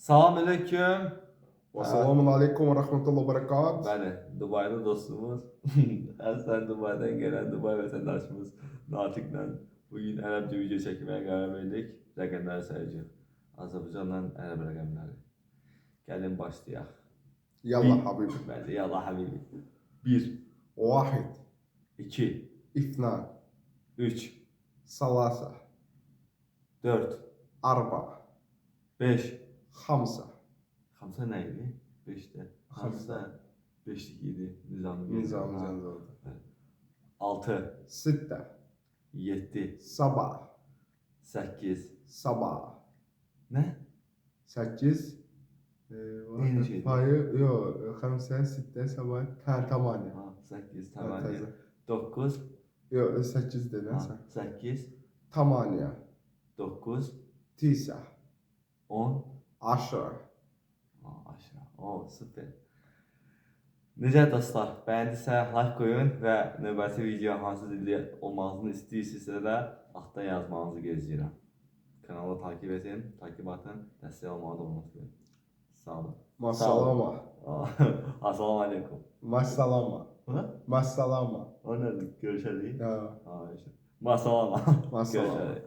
Salam aleyküm. Ve selamun aleyküm ve rahmetullahi ve berekat. Bəli, Dubaylı dostumuz, əslən Dubaydan gələn Dubay vətəndaşımız Natiqlə bugün ərəbcə video çəkməyə qərar verdik. Rəqəmləri sayacağıq. Azərbaycanla ərəb rəqəmləri. Gəlin başlayaq. Yallah habibi. Bəli, yallah habibi. 1, Vahid, 2, İthnan, 3, Salasa, 4, Arba, 5. Hamsa, Xamsa nə idi? 5-də. Xamsa 5-lik idi. Nizami. Nizami Zənzada. 6, Sitte, 7, Sabah, 8. Sabah, Nə? 8, Eyni şeydir. Hayır, yok, Hamsa, Sitte, Sabah, Tamaniye. 8, tamaniye. 9, Yok, 8 dedin sen. 8, Tamaniye, 9, Tisa, 10. Aşır. Aşağı. Süper. Necə dostlar, bəyəndisə like qoyun və növbəti video hansı dildə olmasını istəyirsinizsə də altdan yazmanızı gözləyirəm. Kanalı takip edin, takip atın, dəstək olmağı da unutmayın. Sağ olun. Masalama. Assalamu alaikum. Masalama. Masalama. O nədir? Görüşərik. Ya. Masalama. Masalama. Görüşərik.